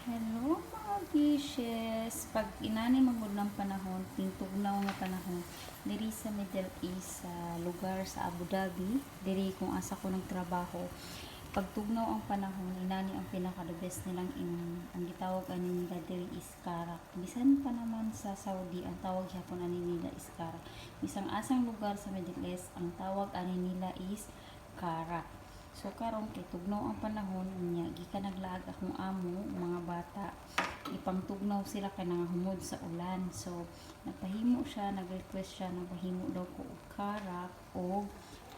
Hello mga gishes! Pag inani magod ng panahon, tingtugnaw nga panahon, diri sa Middle East, sa lugar sa Abu Dhabi, diri kung asa ko nagtrabaho, pag tugnaw ang panahon, inani ang pinaka-the best nilang ang gitawag ani nila diri is karak. Bisan pa naman sa Saudi, ang tawag hapon ani nila is karak. Isang asang lugar sa Middle East, ang tawag ani nila is karak. So karon kay tugnaw ang panahon niya gikan naglaag akong amo mga bata ipangtugnaw sila kay nangahumod sa ulan. So nagpahimo siya, nag-request siya nagpahimo daw ko og karak o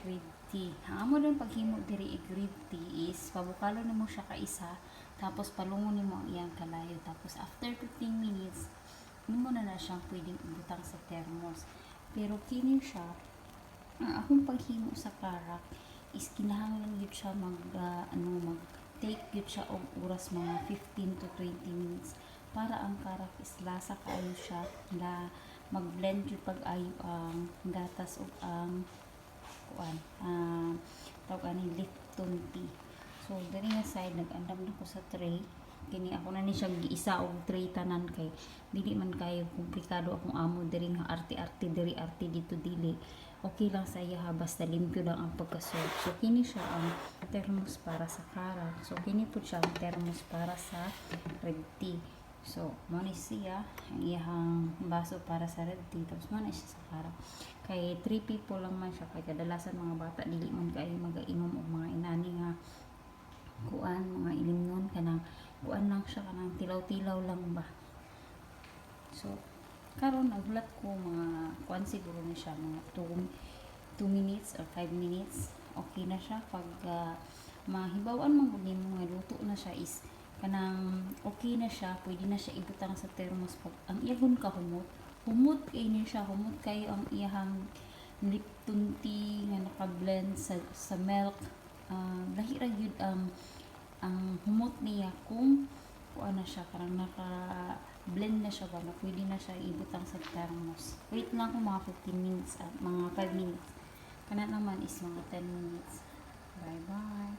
green tea. Ang amo din paghimo diri green tea is pabukalo nimo siya ka isa tapos palungon nimo ang iyang kalayo tapos after 15 minutes nimo na siyang pwedeng ibutang sa thermos. Pero kini siya ang akong paghimo sa karak is kinahanglan gyud siya mag take gyud siya og oras mga 15 to 20 minutes para ang karak is lasa kaayo siya na mag-blend gyud pag-ayo ang gatas ug ang kuan tawag ani Lipton tea. So diri nga side nag-andam na ko sa tray kini ako na ni siya giisa og tray tanan kay dili man kayo komplikado akong amo diri nga arte-arte diri arte dito dili okay lang sa iya basta limpyo lang ang pagkaserve. So kini siya ang thermos para sa karak. So kini po siya ang thermos para sa red tea. So mo ni siya ang iyang baso para sa red tea tapos mo na siya sa karak. Kay 3 people lang man siya kay kadalasan mga bata dili man kaayo magainom og mga inani nga kuan mga ilimnon kanang kuan lang siya kanang tilaw-tilaw lang ba. So karon nagulat ko mga kuan siguro na siya mga 2 minutes or 5 minutes okay na siya pag mahibawan man gud nimo nga luto na siya is kanang okay na siya pwede na siya ibutang sa thermos pag ang iyahon ka humot kay niya siya humot kayo ang iyahang Lipton tea nga naka-blend sa milk lahi ra gyud ang humot niya kung kuan na siya parang naka blend na siya ba na pwede na siya ibutang sa thermos. Wait lang kung mga 15 minutes at mga 5 minutes. Kana naman is mga 10 minutes. Bye bye.